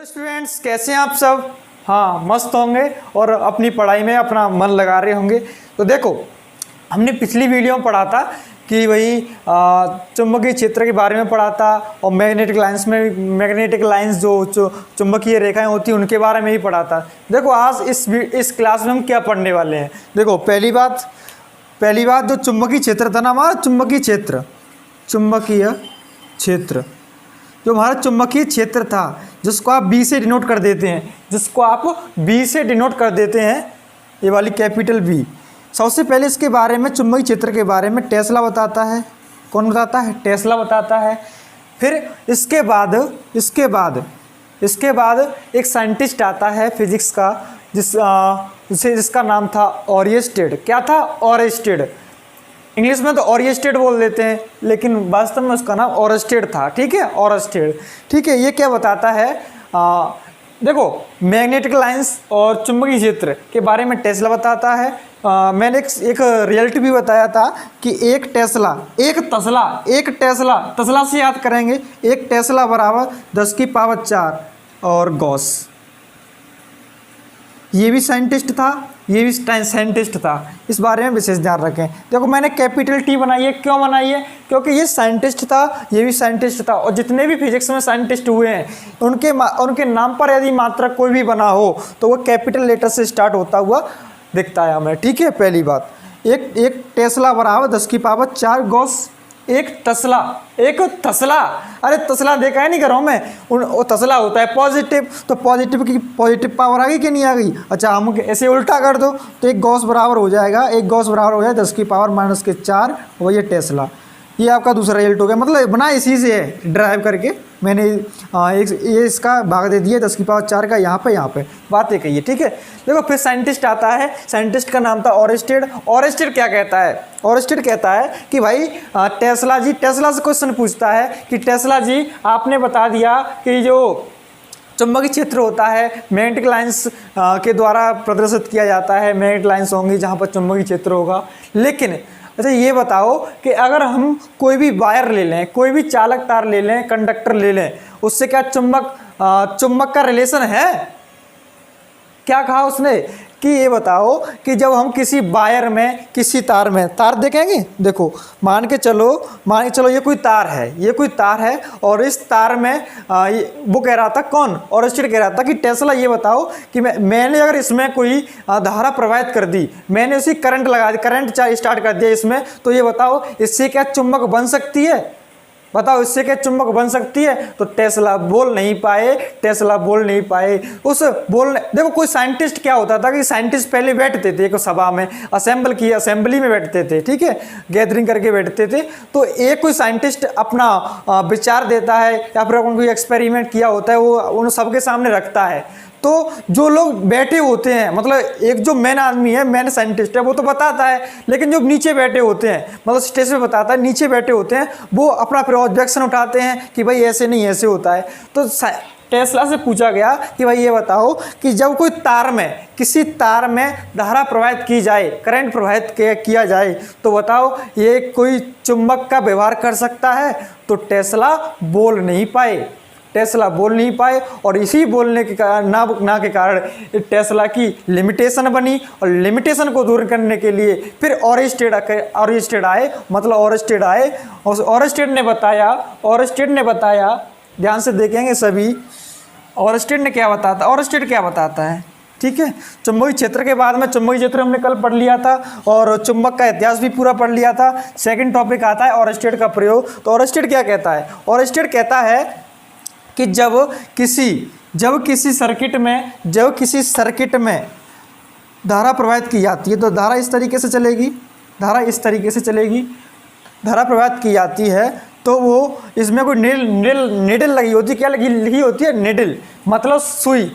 Hello students, कैसे हैं आप सब। हाँ, मस्त होंगे और अपनी पढ़ाई में अपना मन लगा रहे होंगे। तो देखो, हमने पिछली वीडियो में पढ़ा था कि वही चुंबकीय क्षेत्र के बारे में पढ़ा था और मैग्नेटिक लाइंस जो चुंबकीय रेखाएं होती हैं उनके बारे में ही पढ़ा था। देखो, आज इस क्लास में हम क्या पढ़ने वाले हैं। देखो, पहली बात जो चुंबकीय क्षेत्र था ना, हमारा चुंबकीय क्षेत्र जो हमारा चुंबकीय क्षेत्र था, जिसको आप बी से डिनोट कर देते हैं, ये वाली कैपिटल बी। सबसे पहले इसके बारे में, चुंबकीय क्षेत्र के बारे में टेस्ला बताता है। कौन बताता है? टेस्ला बताता है। फिर इसके बाद एक साइंटिस्ट आता है फिजिक्स का, जिसका नाम था ओरिस्टेड। क्या था? ओरिस्टेड। इंग्लिश में तो ओरिस्टेड बोल देते हैं, लेकिन वास्तव में उसका नाम ओरिस्टेड था। ठीक है, ओरिस्टेड। ठीक है, ये क्या बताता है? देखो, मैग्नेटिक लाइंस और चुंबकीय क्षेत्र के बारे में टेस्ला बताता है। मैंने एक रिजल्ट भी बताया था कि एक टेस्ला से याद करेंगे, एक टेस्ला बराबर 10⁴ और गॉस। ये भी साइंटिस्ट था, इस बारे में विशेष ध्यान रखें। देखो, मैंने कैपिटल टी बनाई है। क्यों बनाई है? क्योंकि ये साइंटिस्ट था, ये भी साइंटिस्ट था, और जितने भी फिजिक्स में साइंटिस्ट हुए हैं उनके नाम पर यदि मात्रक कोई भी बना हो तो वो कैपिटल लेटर से स्टार्ट होता हुआ दिखता है हमें। ठीक है, पहली बात, एक टेस्ला बराबर 10⁴ गॉस। एक तस्ला। अरे तस्ला देखा है नहीं घरों में? वो तस्ला होता है पॉजिटिव, तो पॉजिटिव पावर आ गई कि नहीं आ गई? अच्छा, हम ऐसे उल्टा कर दो तो एक गॉस बराबर हो जाएगा 10⁻⁴ और ये टेस्ला। ये आपका दूसरा रिजल्ट हो गया। मतलब बना इसी से है, ड्राइव करके मैंने ये इसका भाग दे दिया 10⁴ का यहाँ पे बात एक ही है। ठीक है, देखो, फिर साइंटिस्ट आता है। साइंटिस्ट का नाम था ओरिस्टेड। ओरिस्टेड क्या कहता है? ओरिस्टेड कहता है कि भाई टेस्ला से क्वेश्चन पूछता है कि टेस्ला जी, आपने बता दिया कि जो चुंबकीय क्षेत्र होता है मैग्नेटिक लाइंस के द्वारा प्रदर्शित किया जाता है। मैग्नेटिक लाइंस होंगी जहाँ पर चुंबकीय क्षेत्र होगा, लेकिन अच्छा ये बताओ कि अगर हम कोई भी वायर ले लें, कोई भी चालक तार ले लें, कंडक्टर ले लें, उससे क्या चुंबक का रिलेशन है? क्या कहा उसने कि ये बताओ कि जब हम किसी वायर में, किसी तार देखेंगे। देखो, मान के चलो ये कोई तार है और इस तार में वो कह रहा था, कौन? ओरिस्टेड कह रहा था कि टेस्ला ये बताओ कि मैंने अगर इसमें कोई धारा प्रवाहित कर दी, मैंने उसी करंट स्टार्ट कर दिया इसमें, तो ये बताओ इससे क्या चुंबक बन सकती है? इससे क्या चुंबक बन सकती है? तो टेस्ला बोल नहीं पाए। देखो, कोई साइंटिस्ट क्या होता था कि साइंटिस्ट पहले बैठते थे एक सभा में, असेंबली में बैठते थे। ठीक है, गैदरिंग करके बैठते थे। तो एक कोई साइंटिस्ट अपना विचार देता है या फिर कोई एक्सपेरिमेंट किया होता है, वो उन सबके सामने रखता है। तो जो लोग बैठे होते हैं, मतलब एक जो मेन आदमी है, मेन साइंटिस्ट है, वो तो बताता है, लेकिन जो नीचे बैठे होते हैं, मतलब स्टेज पे बताता है, नीचे बैठे होते हैं, वो अपना फिर ऑब्जेक्शन उठाते हैं कि भाई ऐसे नहीं, ऐसे होता है। तो टेस्ला से पूछा गया कि भाई ये बताओ कि जब कोई किसी तार में धारा प्रवाहित की जाए, करंट प्रवाहित किया जाए, तो बताओ ये कोई चुंबक का व्यवहार कर सकता है? तो टेस्ला बोल नहीं पाए और इसी बोलने के कारण के कारण टेस्ला की लिमिटेशन बनी, और लिमिटेशन को दूर करने के लिए फिर ओरिस्टेड आए। और ओरिस्टेड ने बताया, ध्यान से देखेंगे सभी, ओरिस्टेड क्या बताता है। ठीक है, चुंबकीय क्षेत्र के बाद में, चुंबकीय क्षेत्र हमने कल पढ़ लिया था और चुंबक का इतिहास भी पूरा पढ़ लिया था। सेकंड टॉपिक आता है ओरिस्टेड का प्रयोग। तो ओरिस्टेड क्या कहता है? ओरिस्टेड कहता है कि जब किसी सर्किट में धारा प्रवाहित की जाती है, तो धारा इस तरीके से चलेगी, धारा प्रवाहित की जाती है, तो वो इसमें कोई निडल लगी होती है। क्या लगी होती है? निडल, मतलब सुई।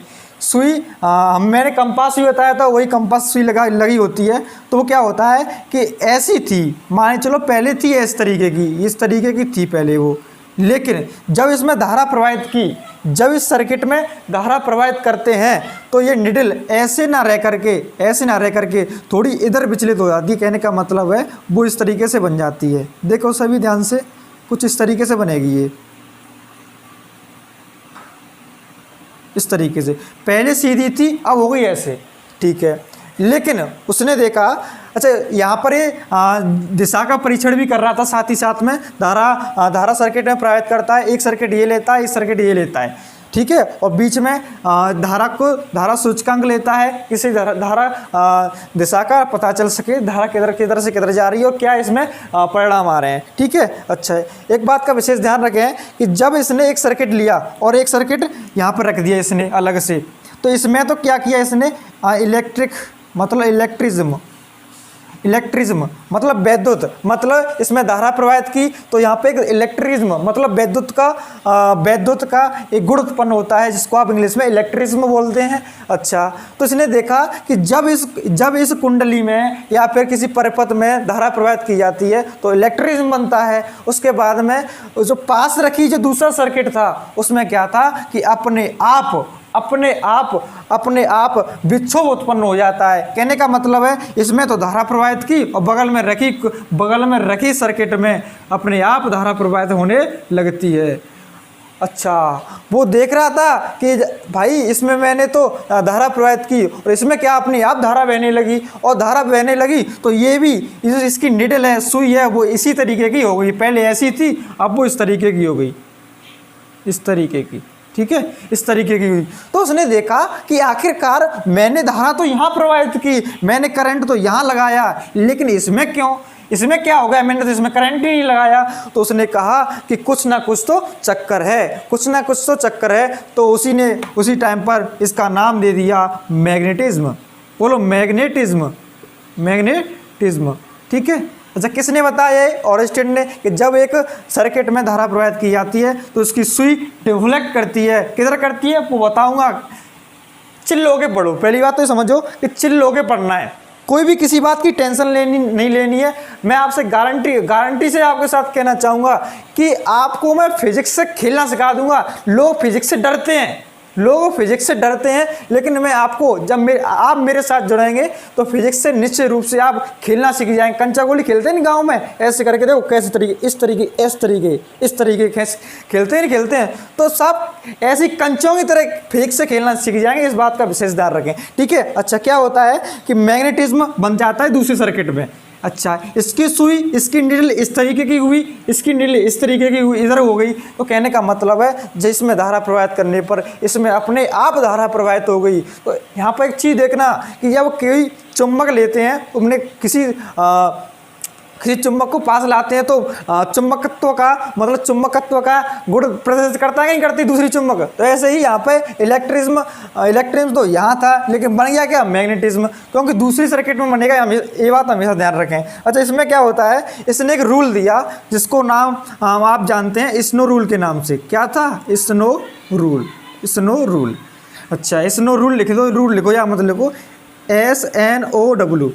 मैंने कंपास भी बताया था, वही कंपास सुई लगी होती है। तो वो क्या होता है कि ऐसी थी, मान चलो पहले थी इस तरीके की थी पहले वो, लेकिन जब इस सर्किट में धारा प्रवाहित करते हैं तो ये निडल ऐसे ना रह करके थोड़ी इधर विचलित हो जाती है। कहने का मतलब है वो इस तरीके से बन जाती है। देखो सभी ध्यान से, कुछ इस तरीके से बनेगी ये। इस तरीके से, पहले सीधी थी अब हो गई ऐसे, ठीक है। लेकिन उसने देखा, अच्छा यहाँ पर ये दिशा का परीक्षण भी कर रहा था, साथ ही साथ में धारा सर्किट में प्रभावित करता है, एक सर्किट ये लेता है, एक सर्किट ये लेता है, ठीक है। और बीच में धारा सूचकांक लेता है, इसे धारा दिशा का पता चल सके, धारा किधर से किधर जा रही है और क्या इसमें परिणाम आ रहे हैं, ठीक है। अच्छा, एक बात का विशेष ध्यान रखें कि जब इसने एक सर्किट लिया और एक सर्किट यहाँ पर रख दिया इसने अलग से, तो इसमें तो क्या किया इसने, इलेक्ट्रिज्म मतलब वैद्युत, मतलब इसमें धारा प्रवाहित की, तो यहाँ पे एक इलेक्ट्रिज्म मतलब वैद्युत का एक गुण उत्पन्न होता है, जिसको आप इंग्लिश में इलेक्ट्रिज्म बोलते हैं। अच्छा, तो इसने देखा कि जब इस कुंडली में या फिर किसी परिपथ में धारा प्रवाहित की जाती है तो इलेक्ट्रिज्म बनता है। उसके बाद में जो पास रखी जो दूसरा सर्किट था उसमें क्या था कि अपने आप विक्षोभ उत्पन्न हो जाता है। कहने का मतलब है इसमें तो धारा प्रवाहित की और बगल में रखी सर्किट में अपने आप धारा प्रवाहित होने लगती है। अच्छा, वो देख रहा था कि भाई इसमें मैंने तो धारा प्रवाहित की और इसमें क्या अपने आप धारा बहने लगी, और धारा बहने लगी तो ये भी इसकी निडल है, सुई है, वो इसी तरीके की हो गई, पहले ऐसी थी अब वो इस तरीके की हो गई, इस तरीके की, ठीक है, इस तरीके की हुई। तो उसने देखा कि आखिरकार मैंने धारा तो यहाँ प्रवाहित की, मैंने करंट तो यहाँ लगाया, लेकिन इसमें क्यों, इसमें क्या हो गया, मैंने तो इसमें करंट ही नहीं लगाया। तो उसने कहा कि कुछ ना कुछ तो चक्कर है, तो उसी टाइम पर इसका नाम दे दिया मैग्नेटिज्म। बोलो मैग्नेटिज्म, ठीक है। अच्छा, किसने बताया है, ऑरेस्टेड ने, कि जब एक सर्किट में धारा प्रवाहित की जाती है तो उसकी सुई डिफ्लेक्ट करती है, किधर करती है वो बताऊंगा, चिल्ल होके पढ़ो। पहली बात तो ये समझो कि चिल्ल होके पढ़ना है, कोई भी किसी बात की टेंशन नहीं लेनी है। मैं आपसे गारंटी से आपके साथ कहना चाहूँगा कि आपको मैं फिजिक्स से खेलना सिखा दूंगा। लोग फिजिक्स से डरते हैं, लेकिन मैं आपको जब आप मेरे साथ जुड़ेंगे तो फिजिक्स से निश्चित रूप से आप खेलना सीख जाएंगे। कंचा गोली खेलते हैं गांव में, ऐसे करके देखो कैसे तरीके, इस तरीके खेलते हैं, तो सब ऐसी कंचों की तरह फिजिक्स से खेलना सीख जाएंगे। इस बात का विशेष ध्यान रखें, ठीक है। अच्छा, क्या होता है कि मैग्नेटिज्म बन जाता है दूसरी सर्किट में। अच्छा, इसकी सुई, इसकी निडल इस तरीके की हुई, इसकी निडल इस तरीके की हुई, इधर हो गई। तो कहने का मतलब है जिसमें धारा प्रवाहित करने पर इसमें अपने आप धारा प्रवाहित हो गई। तो यहाँ पर एक चीज़ देखना कि जब कोई चुंबक लेते हैं, उन्हें किसी चुंबक को पास लाते हैं तो चुंबकत्व का गुण प्रदर्शित करता है कि नहीं करती दूसरी चुंबक। तो ऐसे ही यहाँ पे इलेक्ट्रिज्म तो यहाँ था, लेकिन बन गया क्या, मैग्नेटिज्म, क्योंकि दूसरी सर्किट में बनेगा। ये बात हमेशा ध्यान रखें। अच्छा, इसमें क्या होता है, इसने एक रूल दिया जिसको नाम आप जानते हैं स्नो रूल के नाम से। क्या था, स्नो रूल। अच्छा, स्नो रूल लिख दो, रूल लिखो या मत लिखो, SNOW।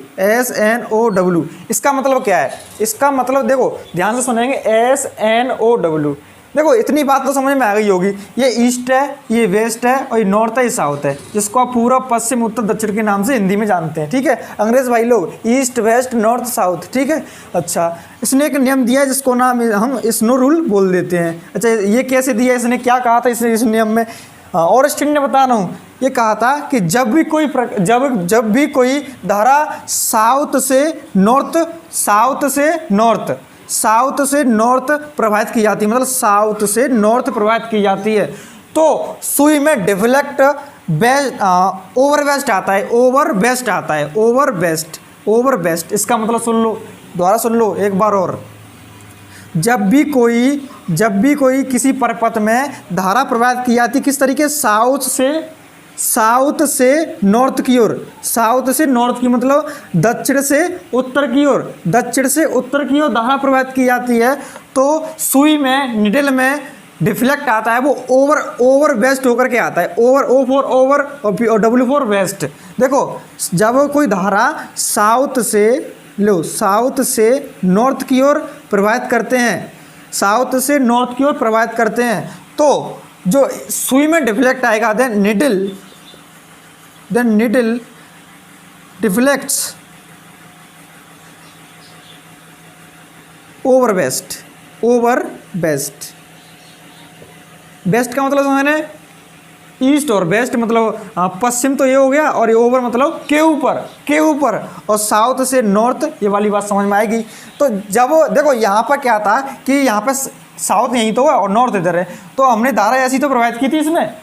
इसका मतलब क्या है, इसका मतलब देखो ध्यान से सुनेंगे, SNOW। देखो इतनी बात तो समझ में आ गई होगी, ये ईस्ट है, ये वेस्ट है और ये नॉर्थ है, ये साउथ है, जिसको आप पूर्व पश्चिम उत्तर दक्षिण के नाम से हिंदी में जानते हैं, ठीक है। अंग्रेज भाई लोग ईस्ट वेस्ट नॉर्थ साउथ, ठीक है। अच्छा, इसने एक नियम दिया जिसको नाम हम स्नो रूल बोल देते हैं। अच्छा, ये कैसे दिया, इसने क्या कहा था इस नियम में, और स्टूडेंट ने बता रहा हूँ, ये कहा था कि जब भी कोई धारा साउथ से नॉर्थ प्रवाहित की जाती है, मतलब साउथ से नॉर्थ प्रवाहित की जाती है, तो सुई में डिफ्लेक्ट ओवरवेस्ट आता है, ओवरवेस्ट। इसका मतलब सुन लो, दोबारा सुन लो एक बार और। जब भी कोई किसी परिपथ में धारा प्रवाहित की जाती, किस तरीके, साउथ से नॉर्थ की ओर, मतलब दक्षिण से उत्तर की ओर धारा प्रवाहित की जाती है, तो सुई में निडल में डिफ्लेक्ट आता है, वो ओवर वेस्ट होकर के आता है, ओवर और W फॉर वेस्ट। देखो जब कोई धारा साउथ से नॉर्थ की ओर प्रवाहित करते हैं, तो जो सुई में डिफ्लेक्ट आएगा, then needle deflects over west. West का मतलब समझने, ईस्ट और वेस्ट मतलब पश्चिम तो ये हो गया, और ये ओवर मतलब के ऊपर और साउथ से नॉर्थ, ये वाली बात समझ में आएगी। तो जब देखो यहाँ पर क्या था कि यहाँ पर साउथ यहीं तो है और नॉर्थ इधर है, तो हमने धारा ऐसी तो प्रोवाइड की थी, इसमें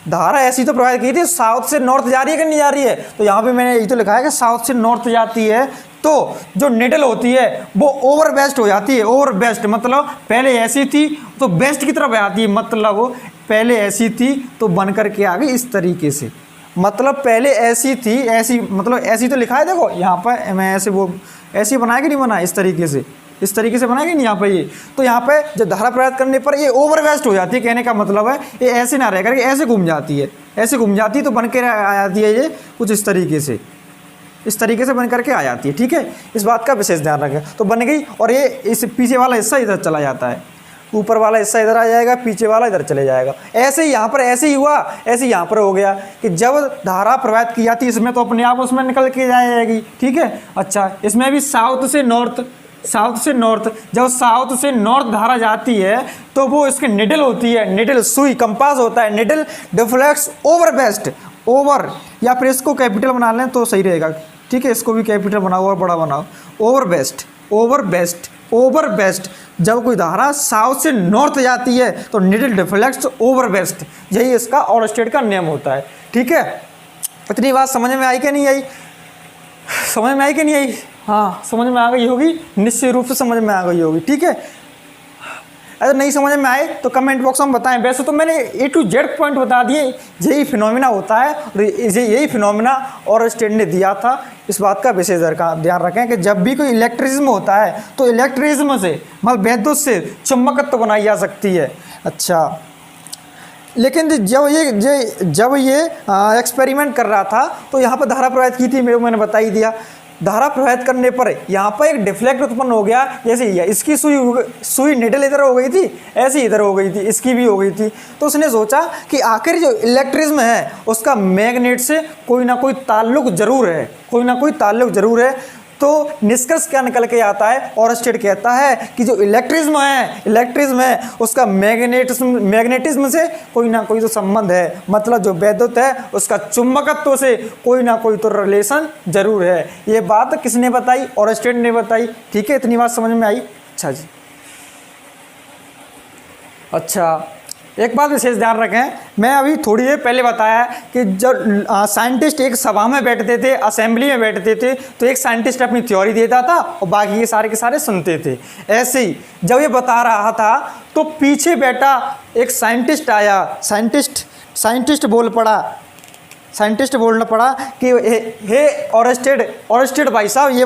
धारा ऐसी तो प्रोवाइड की थी, साउथ से नॉर्थ जा रही है कि नहीं जा रही है। तो यहाँ पे मैंने ये तो लिखा है कि साउथ से नॉर्थ जाती है, तो जो निडल होती है वो ओवर वेस्ट हो जाती है। ओवर वेस्ट मतलब पहले ऐसी थी तो वेस्ट की तरफ आती है, मतलब वो पहले ऐसी थी तो बन करके आ गई इस तरीके से। मतलब पहले ऐसी थी, ऐसी मतलब ऐसी तो लिखा है, देखो यहाँ पर मैं ऐसे वो ऐसे बनाया कि नहीं बना, इस तरीके से बनाएगी नहीं यहाँ पे ये। तो यहाँ पे जब धारा प्रयास करने पर ये ओवर वेस्ट हो जाती है, कहने का मतलब है ये ऐसे ना रह करके ऐसे घूम जाती है, ऐसे घूम जाती है तो बन के आ जाती है ये कुछ इस तरीके से बन करके आ जाती है। ठीक है, इस बात का विशेष ध्यान रखें। तो बन गई, और ये इस पीछे वाला हिस्सा इधर चला जाता है, ऊपर वाला हिस्सा इधर आ जाएगा, पीछे वाला इधर चले जाएगा। ऐसे ही यहाँ पर ऐसे ही हुआ, ऐसे यहाँ पर हो गया कि जब धारा प्रवाहित की जाती है इसमें तो अपने आप उसमें निकल के जाएगी। ठीक है, अच्छा इसमें भी साउथ से नॉर्थ, जब साउथ से नॉर्थ धारा जाती है तो वो इसकी निडल होती है, निडल सुई कंपास होता है, needle deflects over west, over या फिर इसको कैपिटल बना लें तो सही रहेगा। ठीक है, इसको भी कैपिटल बनाओ और बड़ा बनाओ, ओवर वेस्ट जब कोई धारा साउथ से नॉर्थ जाती है तो निडल डिफ्लेक्ट्स ओवर वेस्ट, यही इसका ओरस्टेड का नियम होता है। ठीक है, इतनी बात समझ में आई कि नहीं आई? हाँ, समझ में आ गई होगी, निश्चित रूप से समझ में आ गई होगी। ठीक है, अगर नहीं समझ में आए तो कमेंट बॉक्स में बताएं। वैसे तो मैंने A to Z पॉइंट बता दिए, यही फिनोमिना होता है और यही फिनोमिना ओरस्टेड ने दिया था। इस बात का विशेष ध्यान रखें कि जब भी कोई इलेक्ट्रिज्म होता है तो इलेक्ट्रिज्म से मतलब विद्युत से चुंबकत्व बनाई जा सकती है। अच्छा, लेकिन जब ये एक्सपेरिमेंट कर रहा था तो यहाँ पर धारा प्रवाहित की थी, मैंने बता ही दिया। धारा प्रवाहित करने पर यहाँ पर एक डिफ्लेक्ट उत्पन्न हो गया, जैसे इसकी सुई निडल इधर हो गई थी, ऐसी इधर हो गई थी, इसकी भी हो गई थी। तो उसने सोचा कि आखिर जो इलेक्ट्रिज्म है उसका मैग्नेट से कोई ना कोई ताल्लुक जरूर है। तो निष्कर्ष क्या निकल के आता है, ओरस्टेड कहता है कि जो इलेक्ट्रिज्म है उसका मैग्नेटिज्म से कोई ना कोई तो संबंध है, मतलब जो विद्युत है उसका चुंबकत्व से कोई ना कोई तो रिलेशन जरूर है। ये बात किसने बताई? ओरस्टेड ने बताई। ठीक है, इतनी बात समझ में आई? अच्छा जी, अच्छा एक बात विशेष ध्यान रखें, मैं अभी थोड़ी देर पहले बताया कि जब साइंटिस्ट एक सभा में बैठते थे, असेंबली में बैठते थे, तो एक साइंटिस्ट अपनी थ्योरी देता था और बाकी के सारे सुनते थे। ऐसे ही जब ये बता रहा था तो पीछे बैठा एक साइंटिस्ट आया, साइंटिस्ट बोलना पड़ा कि हे ओरस्टेड भाई साहब ये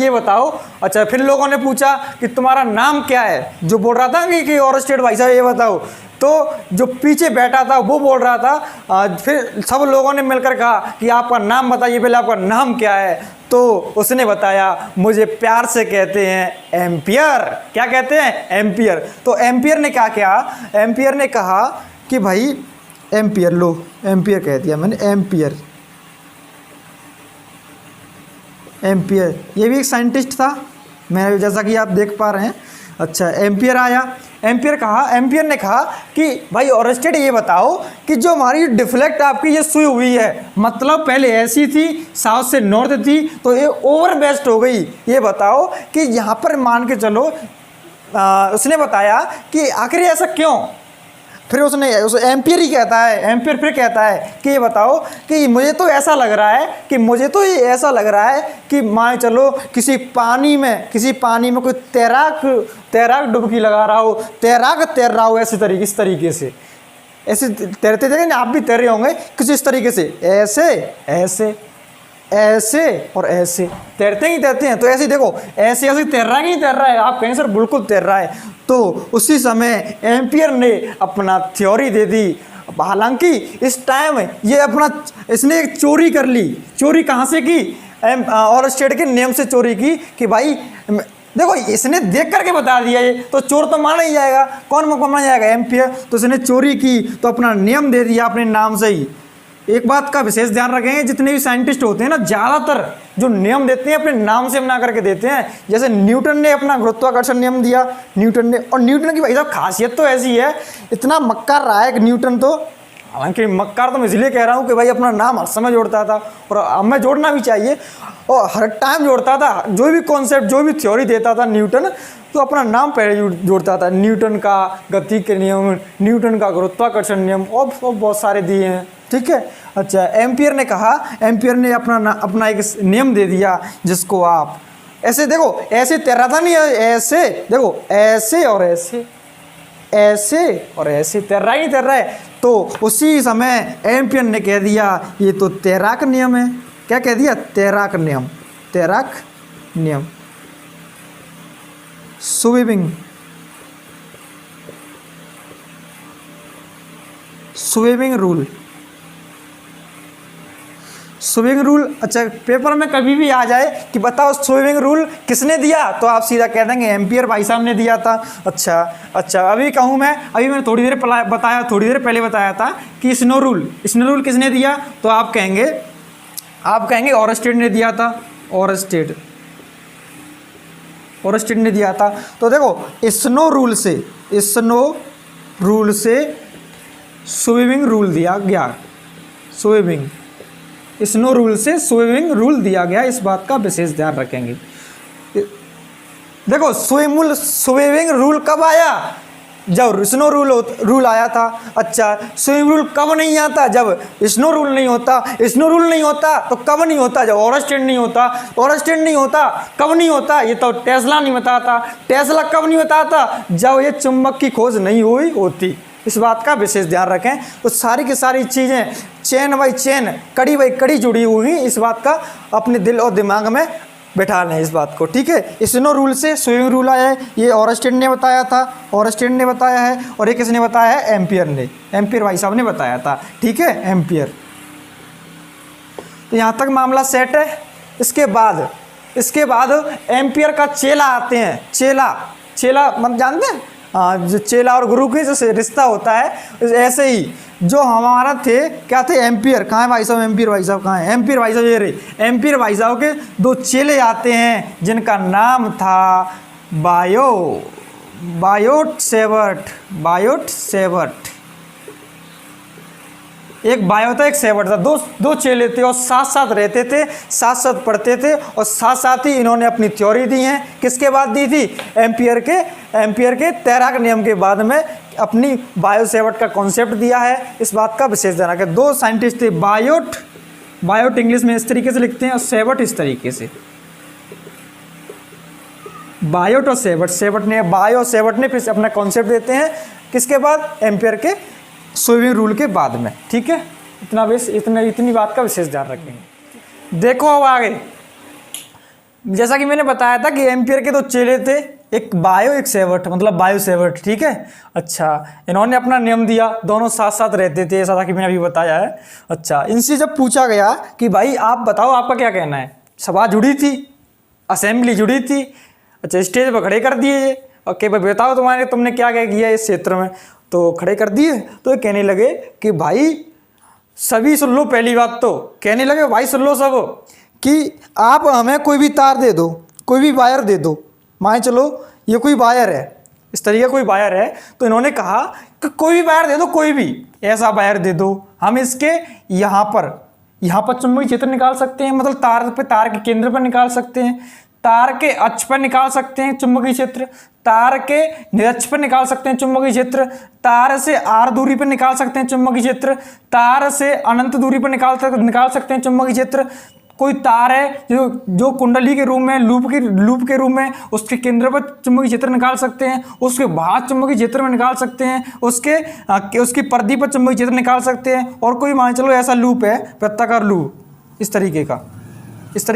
बताओ। अच्छा, फिर लोगों ने पूछा कि तुम्हारा नाम क्या है? जो बोल रहा था कि ओरस्टेड भाई साहब ये बताओ, तो जो पीछे बैठा था वो बोल रहा था। फिर सब लोगों ने मिलकर कहा कि आपका नाम बताइए, पहले आपका नाम क्या है? तो उसने बताया, मुझे प्यार से कहते हैं एम्पियर। क्या कहते हैं? एम्पियर। तो एम्पियर ने क्या किया? एम्पियर ने कहा कि भाई एम्पियर, लो एम्पियर कह दिया मैंने, एम्पियर ये भी एक साइंटिस्ट था, मैं जैसा कि आप देख पा रहे हैं। अच्छा, एम्पियर आया, एम्पियर ने कहा कि भाई ओरस्टेड ये बताओ कि जो हमारी डिफ्लेक्ट आपकी ये सुई हुई है, मतलब पहले ऐसी थी, साउथ से नॉर्थ थी, तो ये ओवर वेस्ट हो गई। ये बताओ कि यहाँ पर मान के चलो, उसने बताया कि आखिर ऐसा क्यों? फिर एम्पियर कहता है कि ये बताओ कि मुझे तो ऐसा लग रहा है कि मान चलो किसी पानी में कोई तैराक डुबकी लगा रहा हो, तैर रहा हो इस तरीके से, ऐसे तैरते थे आप भी तैर रहे होंगे कुछ इस तरीके से, ऐसे और ऐसे तैरते हैं। तो ऐसे देखो, ऐसे तैर रहा है कि नहीं तैर रहा है? आप कहें सर बिल्कुल तैर रहा है। तो उसी समय एम्पियर ने अपना थ्योरी दे दी। हालांकि इस टाइम इसने एक चोरी कर ली। चोरी कहाँ से की? ओरस्टेड के नियम से चोरी की कि भाई देखो, इसने देख करके बता दिया, ये तो चोर तो माना ही जाएगा। कौन माना जाएगा? एम्पियर। तो इसने चोरी की तो अपना नियम दे दिया अपने नाम से ही। एक बात का विशेष ध्यान रखेंगे, जितने भी साइंटिस्ट होते हैं ना, ज़्यादातर जो नियम देते हैं अपने नाम से बना करके देते हैं। जैसे न्यूटन ने अपना गुरुत्वाकर्षण नियम दिया, न्यूटन ने, और न्यूटन की भाई साहब खासियत तो ऐसी है, इतना मक्कार रहा है कि न्यूटन तो, हालांकि मक्कार तो मैं इसलिए कह रहा हूँ कि भाई अपना नाम हर समय जोड़ता था, और हमें जोड़ना भी चाहिए, और हर टाइम जोड़ता था। जो भी कॉन्सेप्ट, जो भी थ्योरी देता था न्यूटन, तो अपना नाम पहले जोड़ता था। न्यूटन का गति के नियम, न्यूटन का गुरुत्वाकर्षण नियम, और बहुत सारे दिए हैं, ठीक है। अच्छा, एम्पियर ने कहा, एम्पियर ने अपना एक नियम दे दिया, जिसको आप ऐसे देखो, ऐसे तैरा था नहीं, ऐसे देखो, ऐसे और ऐसे, ऐसे और ऐसे तैर रहा ही नहीं तैर रहा है। तो उसी समय एम्पियर ने कह दिया ये तो तैराक नियम है। क्या कह दिया? तैराक नियम, तैराक नियम, swimming, swimming rule, swimming rule. अच्छा, पेपर में कभी भी आ जाए कि बताओ स्विमिंग रूल किसने दिया, तो आप सीधा कह देंगे एम्पियर भाई साहब ने दिया था। अच्छा, अभी कहूँ मैं, अभी मैंने थोड़ी देर पहले बताया था कि स्नो रूल, स्नो रूल किसने दिया, तो आप कहेंगे ऑरस्टेड ने दिया था, ऑरस्टेड ने दिया था। तो देखो, स्नो रूल से स्विमिंग रूल दिया गया, स्नो रूल से स्विमिंग रूल दिया गया, इस बात का विशेष ध्यान रखेंगे। देखो, स्विमिंग रूल कब आया? जब स्नो रूल आया था। अच्छा, स्विमिंग रूल कब नहीं आता? जब स्नो रूल नहीं होता। स्नो रूल नहीं होता तो कब नहीं होता? जब ऑरस्टेड नहीं होता। ऑरस्टेड नहीं होता कब नहीं होता? ये तो टेस्ला नहीं बताता। टेस्ला कब नहीं बताता? जब ये चुंबक की खोज नहीं हुई होती। इस बात का विशेष ध्यान रखें। तो सारी की सारी चीज़ें चेन बाई चेन, कड़ी बाई कड़ी जुड़ी हुई, इस बात का अपने दिल और दिमाग में बैठा लें इस बात को, ठीक है। स्नो रूल से स्विमिंग रूल आया है, ये ऑरस्टेड ने बताया था, ऑरस्टेड ने बताया है, और ये किसने बताया है? एम्पियर ने, एम्पियर भाई साहब ने बताया था, ठीक है, एम्पियर। तो यहाँ तक मामला सेट है। इसके बाद एम्पियर का चेला आते हैं। चेला मतलब जानते हैं? हाँ, जो चेला और गुरु के जो रिश्ता होता है, ऐसे ही जो हमारा थे, क्या थे? एम्पियर। कहाँ है भाई साहब? एम्पियर भाई साहब कहाँ है? एम्पियर भाई साहब ये रहे। एम्पियर भाई साहब के दो चेले आते हैं, जिनका नाम था बायोट सेवर्ट। एक बायो था, एक सेवर्ट था। दो चेले थे, और साथ साथ रहते थे, साथ साथ पढ़ते थे, और साथ साथ ही इन्होंने अपनी थ्योरी दी है। किसके बाद दी थी? एम्पियर के तैराक नियम के बाद में अपनी बायो सेवर्ट का कॉन्सेप्ट दिया है। इस बात का विशेष ध्यान रखें। दो साइंटिस्ट थे, बायोट इंग्लिश में इस तरीके से लिखते हैं, और सेवर्ट इस तरीके से। बायोट और सेवर्ट ने फिर अपना कॉन्सेप्ट देते हैं किसके बाद? एम्पियर के स्विमिंग रूल के बाद में, ठीक है। इतनी बात का विशेष ध्यान रखेंगे। देखो अब आगे, जैसा कि मैंने बताया था कि एम्पियर के दो चेले थे, एक बायो एक सेवर्ट, मतलब बायो सेवर्ट, ठीक है। अच्छा, इन्होंने अपना नियम दिया, दोनों साथ साथ रहते थे, ऐसा था कि मैंने अभी बताया है। अच्छा, इनसे जब पूछा गया कि भाई आप बताओ आपका क्या कहना है, सभा जुड़ी थी, असेंबली जुड़ी थी। अच्छा, स्टेज पर खड़े कर दिए ये, ओके भाई बताओ तुमने क्या क्या किया इस क्षेत्र में, तो खड़े कर दिए। तो ये कहने लगे कि भाई सभी सुन लो। पहली बात तो कहने लगे भाई सुन लो सब, कि आप हमें कोई भी तार दे दो, कोई भी वायर दे दो, मान चलो ये कोई वायर है, इस तरीके कोई वायर है। तो इन्होंने कहा कि कोई भी वायर दे दो, कोई भी ऐसा वायर दे दो, हम इसके यहाँ पर चुंबकीय क्षेत्र निकाल सकते हैं, मतलब तार के केंद्र पर निकाल सकते हैं, तार के अक्ष पर निकाल सकते हैं चुंबकीय क्षेत्र, तार के निरक्ष पर निकाल सकते हैं चुंबकीय क्षेत्र, तार से r दूरी पर निकाल सकते हैं चुंबकीय क्षेत्र, तार से अनंत दूरी पर निकाल सकते हैं चुंबकीय क्षेत्र। कोई तार है जो कुंडली के रूप में, लूप के रूप में, उसके केंद्र पर चुंबकीय क्षेत्र निकाल सकते हैं, उसके बाहर चुंबकीय क्षेत्र में निकाल सकते हैं, उसकी परिधि पर चुंबकीय क्षेत्र निकाल सकते हैं। और कोई मान चलो ऐसा लूप है, वृत्ताकार लूप, इस तरीके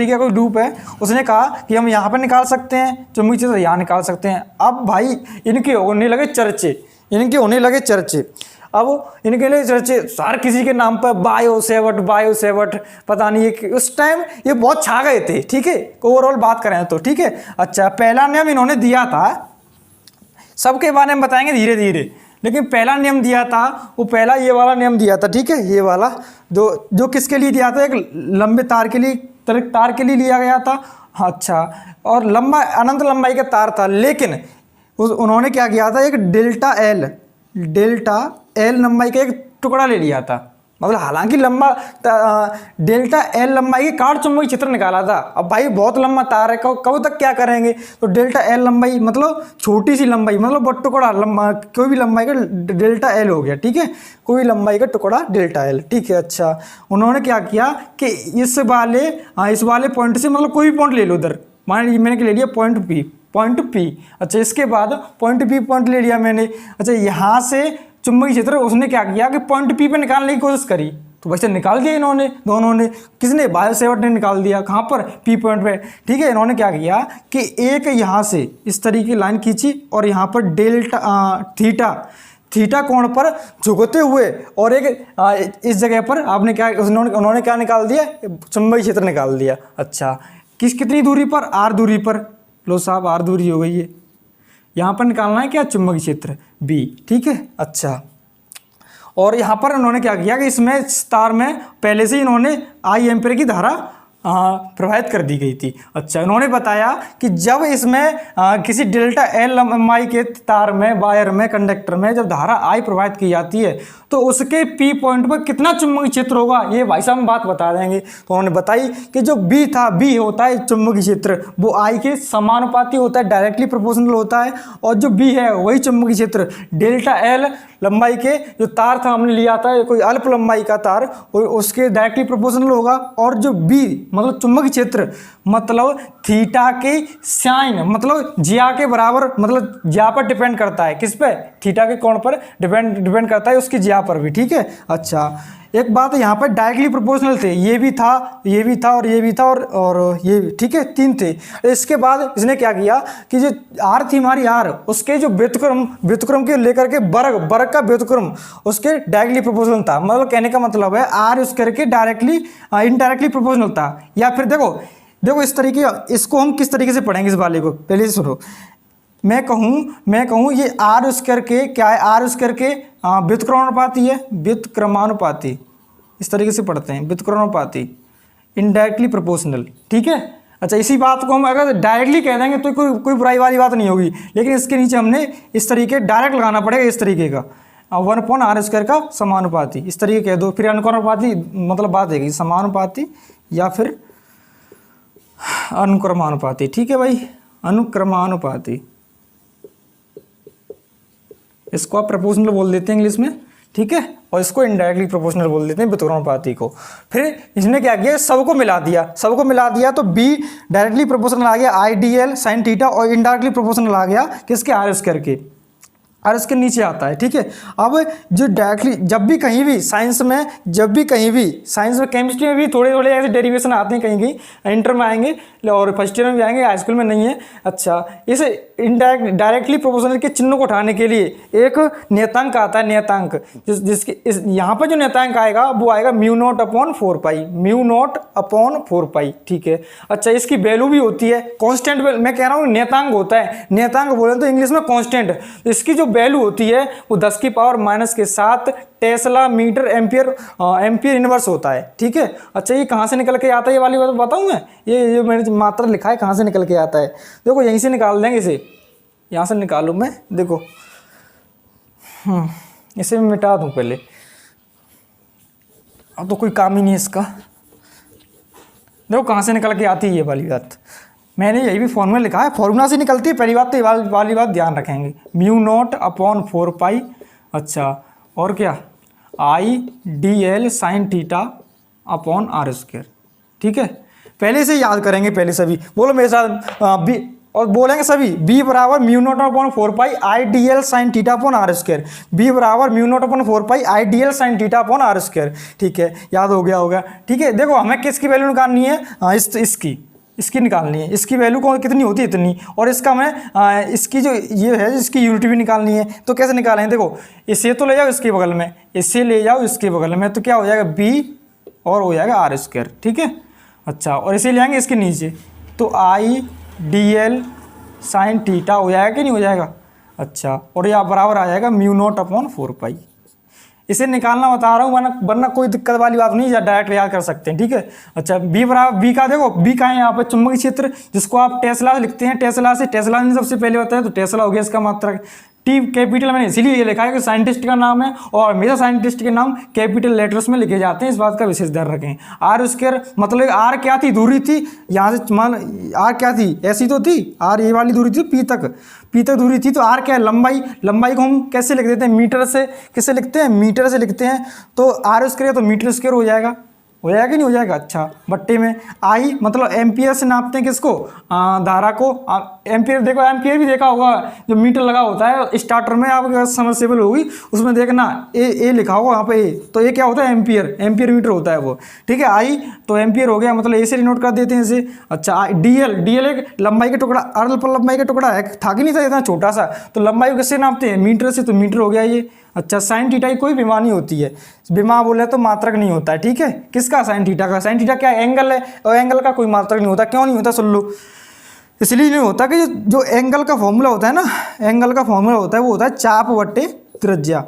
का कोई लूप है, उसने कहा कि हम यहाँ पर निकाल सकते हैं चुंबकीय क्षेत्र, यहाँ निकाल सकते हैं। अब भाई इनके होने लगे चर्चे, अब इनके लिए चर्चे हर किसी के नाम पर बायो सेवर्ट, पता नहीं ये उस टाइम ये बहुत छा गए थे, ठीक है। ओवरऑल बात करें तो, ठीक है। अच्छा, पहला नियम इन्होंने दिया था, सबके बारे में बताएंगे धीरे धीरे। लेकिन पहला नियम दिया था वो पहला ये वाला नियम दिया था, ठीक है, ये वाला जो किसके लिए दिया था, एक लंबे तार के लिए, तार के लिए लिया गया था। अच्छा, और लंबा अनंत लंबाई का तार था, लेकिन उन्होंने क्या किया था, एक डेल्टा एल लंबाई का एक टुकड़ा ले लिया था। मतलब हालांकि लंबा डेल्टा एल लंबाई के काट चुंबकीय क्षेत्र निकाला था। अब भाई बहुत लंबा तार है, कब तक क्या करेंगे, तो डेल्टा एल लंबाई मतलब छोटी सी लंबाई, मतलब बहुत टुकड़ा लंबा, कोई भी लंबाई का डेल्टा एल हो गया, ठीक है, कोई लंबाई का टुकड़ा डेल्टा एल, ठीक है। अच्छा, उन्होंने क्या किया कि इस वाले पॉइंट से, मतलब कोई भी पॉइंट ले लो उधर, मान लीजिए मैंने ले लिया पॉइंट पी। अच्छा, इसके बाद पॉइंट ले लिया मैंने। अच्छा, यहाँ से चुंबकीय क्षेत्र उसने क्या किया कि पॉइंट पी पे निकालने की कोशिश करी, तो वैसे निकाल दिया इन्होंने, दोनों ने, किसने, बायो सेवर्ट ने निकाल दिया, कहाँ पर, पी पॉइंट पे, ठीक है। इन्होंने क्या किया कि एक यहाँ से इस तरीके की लाइन खींची और यहाँ पर थीटा कोण पर झुकते हुए, और एक इस जगह पर आपने क्या, उन्होंने क्या निकाल दिया, चुंबकीय क्षेत्र निकाल दिया। अच्छा, कितनी दूरी पर, आर दूरी पर, लो साहब आर दूरी हो गई है, यहाँ पर निकालना है क्या, चुंबकीय क्षेत्र बी, ठीक है। अच्छा, और यहाँ पर इन्होंने क्या किया कि इसमें तार में पहले से ही इन्होंने आई एम्पीयर की धारा प्रवाहित कर दी गई थी। अच्छा, इन्होंने बताया कि जब इसमें किसी डेल्टा एल लंबाई के तार में, वायर में, कंडक्टर में जब धारा आई प्रवाहित की जाती है तो उसके पी पॉइंट पर कितना चुंबकीय क्षेत्र होगा, ये भाई साहब बात बता देंगे। तो उन्होंने बताई कि जो बी होता है चुंबकीय क्षेत्र, वो आई के समानुपाती होता है, डायरेक्टली प्रोपोर्शनल होता है, और जो बी है वही चुंबकीय क्षेत्र डेल्टा एल लंबाई के जो तार था हमने लिया था, कोई अल्प लंबाई का तार, उसके डायरेक्टली प्रोपोर्शनल होगा। और जो बी मतलब चुंबकीय क्षेत्र, मतलब थीटा के साइन, मतलब जिया के बराबर, मतलब जिया पर डिपेंड करता है, किस पे, थीटा के कोण पर डिपेंड करता है, उसकी जिया पर भी, ठीक है। अच्छा, एक बात यहाँ पर डायरेक्टली प्रोपोर्शनल थे, ये भी था और ये भी था और ये भी, ठीक है, 3 थे। इसके बाद इसने क्या किया कि जो आर थी हमारी, आर उसके जो व्युत्क्रम के लेकर के वर्ग का व्युत्क्रम उसके डायरेक्टली प्रोपोर्शनल था। मतलब कहने का मतलब है आर उस करके डायरेक्टली इनडायरेक्टली प्रोपोर्शनल था। या फिर देखो इस तरीके, इसको हम किस तरीके से पढ़ेंगे, इस वाले को पहले से सुनो। मैं कहूँ ये आर स्क्वायर के क्या है, आर स्क्वायर के व्युत्क्रमानुपाती है, व्युत्क्रमानुपाती, इस तरीके से पढ़ते हैं, व्युत्क्रमानुपाती, इनडायरेक्टली प्रोपोर्शनल, ठीक है। अच्छा, इसी बात को हम अगर डायरेक्टली कह देंगे तो कोई बुराई वाली बात नहीं होगी, लेकिन इसके नीचे हमने इस तरीके डायरेक्ट लगाना पड़ेगा, इस तरीके का 1/r² का समानुपाती, इस तरीके कह दो। फिर अनुक्रमानुपाती मतलब बात है कि समानुपाती या फिर अनुक्रमानुपाती, ठीक है भाई, अनुक्रमानुपाती, इसको आप प्रोपोर्शनल बोल देते हैं इंग्लिश में, ठीक है, और इसको इनडायरेक्टली प्रोपोर्शनल बोल देते हैं व्युत्क्रमानुपाती को। फिर इसने क्या किया, सबको मिला दिया तो बी डायरेक्टली प्रोपोर्शनल आ गया IDL sin थीटा, और इनडायरेक्टली प्रोपोर्शनल आ गया किसके, आर स्क्वायर के, और इसके नीचे आता है, ठीक है। अब जो डायरेक्टली जब भी कहीं भी साइंस में केमिस्ट्री में भी थोड़े ऐसे डेरिवेशन आते हैं, कहीं इंटर में आएंगे और फर्स्ट ईयर में भी आएंगे, हाई स्कूल में नहीं है। अच्छा, इस डायरेक्टली प्रोपोर्शनल के चिन्ह को उठाने के लिए एक नियतांक आता है, नियतांक, जिसके यहाँ पर जो नियतांक आएगा वो आएगा μ0/4π, ठीक है। अच्छा, इसकी वैल्यू भी होती है कांस्टेंट, मैं कह रहा हूँ नियतांक होता है, नियतांक बोले तो इंग्लिश में कांस्टेंट। इसकी जो वैल्यू होती है वो 10⁻⁻⁷ टेस्ला मीटर एम्पियर इनवर्स होता है, ठीक है। अच्छा, ये कहाँ से निकल के आता है, ये वाली बात बताऊँ मैं, ये मैंने मात्रा लिखा है कहाँ से निकल के आता है, देखो यहीं से निकाल देंगे, इसे यहाँ से निकालूँ मैं, देखो इसे मैं मिटा दूँ पहले, अब तो कोई काम ही नहीं है इसका। देखो कहाँ से निकल के आती है ये वाली बात, मैंने यही भी फॉर्मूला लिखा है, फॉर्मूला से निकलती है। पहली बात तो ये वाली बात ध्यान रखेंगे, μ0/4π, अच्छा, और क्या, IDL sin θ/r², ठीक है। पहले से याद करेंगे, पहले सभी बोलो मेरे साथ, बी और बोलेंगे सभी, b बराबर μ0/4π IDL sin θ/r², b बराबर μ0/4π IDL sin θ/r², ठीक है, याद हो गया, ठीक है। देखो हमें किसकी वैल्यू निकालनी है, इसकी निकालनी है, इसकी वैल्यू कौन कितनी होती है इतनी, और इसका हमें इसकी जो ये है इसकी यूनिट भी निकालनी है। तो कैसे निकालेंगे, देखो इसे तो ले जाओ इसके बगल में, इसे ले जाओ इसके बगल में, तो क्या हो जाएगा b और हो जाएगा r², ठीक है। अच्छा, और इसे ले आएंगे इसके नीचे, तो IDL sin θ हो जाएगा कि नहीं हो जाएगा, अच्छा, और यह बराबर आ जाएगा म्यू नॉट अपॉन 4 पाई। इसे निकालना बता रहा हूँ, वरना कोई दिक्कत वाली बात नहीं, डायरेक्ट याद कर सकते हैं, ठीक है। अच्छा, बी बराबर, बी का देखो, बी का है यहाँ पे चुंबकीय क्षेत्र, जिसको आप टेस्ला लिखते हैं, टेस्ला ने सबसे पहले बताया, तो टेस्ला हो गया इसका मात्रक। टी कैपिटल मैंने इसीलिए ये लिखा है कि साइंटिस्ट का नाम है, और हमेशा साइंटिस्ट के नाम कैपिटल लेटर्स में लिखे जाते हैं, इस बात का विशेष ध्यान रखें। आर स्क्वायर मतलब आर क्या थी, दूरी थी, यहाँ से मान आर क्या थी, ऐसी तो थी, आर ये वाली दूरी थी पी तक दूरी थी, तो आर क्या है, लंबाई को हम कैसे लिख देते हैं, मीटर से, किससे लिखते हैं, मीटर से लिखते हैं, तो आर स्क्वायर तो मीटर स्क्वायर हो जाएगा कि नहीं हो जाएगा। अच्छा, बट्टे में आई मतलब एम्पियर से नापते हैं किसको, धारा को। एम्पियर देखो, एम्पियर भी देखा होगा, जो मीटर लगा होता है स्टार्टर में, आपके समर्सिबल होगी उसमें देखना ए लिखा होगा यहाँ पे ए, तो ये क्या होता है, एम्पियर मीटर होता है वो, ठीक है। आई तो एम्पियर हो गया, मतलब ए से नोट कर देते हैं इसे। अच्छा, डीएल एक लंबाई का टुकड़ा, अर्ध लंबाई का टुकड़ा है, था कि नहीं था इतना छोटा सा, तो लंबाई को किससे नापते हैं, मीटर से, तो मीटर हो गया ये। अच्छा, साइन थीटा की कोई विमा नहीं होती है, विमा बोले तो मात्रक नहीं होता है, ठीक है। किसका, साइन थीटा का। साइन थीटा क्या एंगल है, और एंगल का कोई मात्रक नहीं होता। क्यों नहीं होता, सुन लो, इसलिए नहीं होता कि जो एंगल का फॉर्मूला होता है ना, एंगल का फॉर्मूला होता है वो होता है चाप बट्टे त्रिज्या।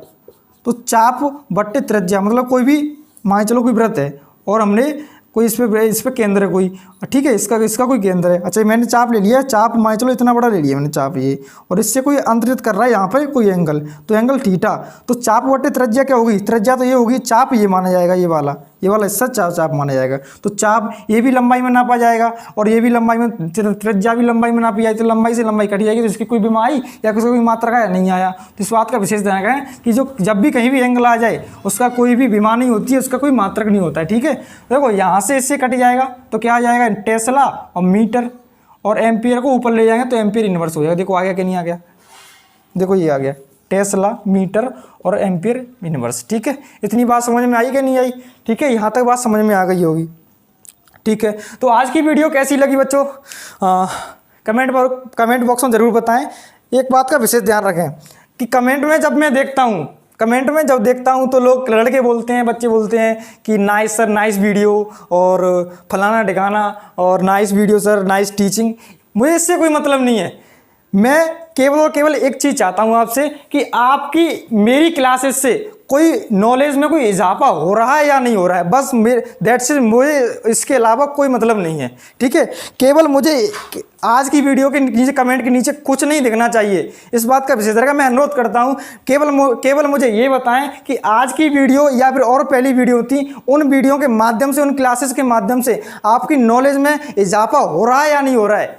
तो चाप बट्टे त्रिज्या मतलब कोई भी, मान चलो कोई वृत्त है और हमने कोई इस पे केंद्र है कोई, ठीक है, इसका कोई केंद्र है। अच्छा, मैंने चाप ले लिया, चाप मान चलो इतना बड़ा ले लिया मैंने चाप ये, और इससे कोई अंतरित कर रहा है यहाँ पे कोई एंगल, तो एंगल थीटा, तो चाप बट्टे त्रिज्या क्या होगी, त्रिज्या तो ये होगी, चाप ये माना जाएगा, ये वाला इससे चाप माना जाएगा। तो चाप ये भी लंबाई में नापा जाएगा, और ये भी लंबाई में, त्रिज्या भी लंबाई में नापी जाएगी, तो लंबाई से लंबाई कट जाएगी, तो इसकी कोई बीमा आई या किसी कोई मात्रा का नहीं आया। तो इस बात का विशेष ध्यान रखें कि जो जब भी कहीं भी एंगल आ जाए उसका कोई भी बीमा नहीं होती है, उसका कोई मात्रक नहीं होता है, ठीक है। देखो यहाँ से इससे कट जाएगा तो क्या आ जाएगा, टेस्ला और मीटर, और एम्पियर को ऊपर ले जाएंगे तो एम्पियर इनवर्स हो जाएगा। देखो आ गया कि नहीं आ गया, देखो ये आ गया, टेस्ला, मीटर और एम्पियर इनवर्स, ठीक है। इतनी बात समझ में आई कि नहीं आई, ठीक है, यहाँ तक बात समझ में आ गई होगी, ठीक है। तो आज की वीडियो कैसी लगी बच्चों, कमेंट बॉक्स में ज़रूर बताएं। एक बात का विशेष ध्यान रखें कि कमेंट में जब देखता हूँ तो लोग, लड़के बोलते हैं, बच्चे बोलते हैं कि नाइस सर, नाइस वीडियो, और फलाना ढिकाना, और nice video sir, nice teaching. मुझे इससे कोई मतलब नहीं है, मैं केवल और केवल एक चीज़ चाहता हूँ आपसे कि आपकी मेरी क्लासेस से कोई नॉलेज में कोई इजाफा हो रहा है या नहीं हो रहा है, बस दैट्स इट, मुझे इसके अलावा कोई मतलब नहीं है, ठीक है। केवल मुझे आज की वीडियो के नीचे, कमेंट के नीचे कुछ नहीं दिखना चाहिए, इस बात का विशेष रहेगा। मैं अनुरोध करता हूँ, केवल मुझे ये बताएं कि आज की वीडियो या फिर और पहली वीडियो थी, उन वीडियो के माध्यम से, उन क्लासेस के माध्यम से आपकी नॉलेज में इजाफा हो रहा है या नहीं हो रहा है।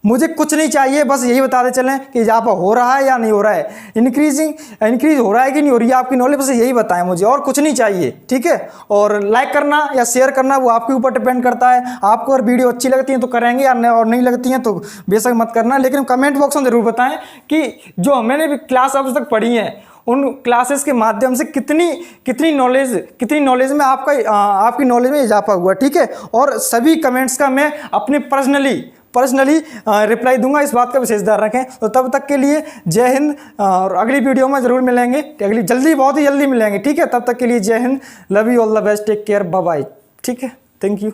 मुझे कुछ नहीं चाहिए, बस यही बताते चलें कि इजाफा हो रहा है या नहीं हो रहा है, इंक्रीज हो रहा है कि नहीं हो रही है आपकी नॉलेज, बस यही बताएं मुझे, और कुछ नहीं चाहिए, ठीक है। और लाइक करना या शेयर करना वो आपके ऊपर डिपेंड करता है, आपको अगर वीडियो अच्छी लगती है तो करेंगे, और नहीं लगती हैं तो बेशक मत करना, लेकिन कमेंट बॉक्स में ज़रूर बताएं कि जो मैंने भी क्लास अब तक पढ़ी है उन क्लासेस के माध्यम से कितनी नॉलेज में आपकी नॉलेज में इजाफा हुआ, ठीक है। और सभी कमेंट्स का मैं अपने पर्सनली रिप्लाई दूंगा, इस बात का विशेष ध्यान रखें। तो तब तक के लिए जय हिंद, और अगली वीडियो में ज़रूर मिलेंगे, बहुत ही जल्दी मिलेंगे, ठीक है। तब तक के लिए जय Hind, love you, all the best, take care, bye bye, ठीक है, थैंक यू।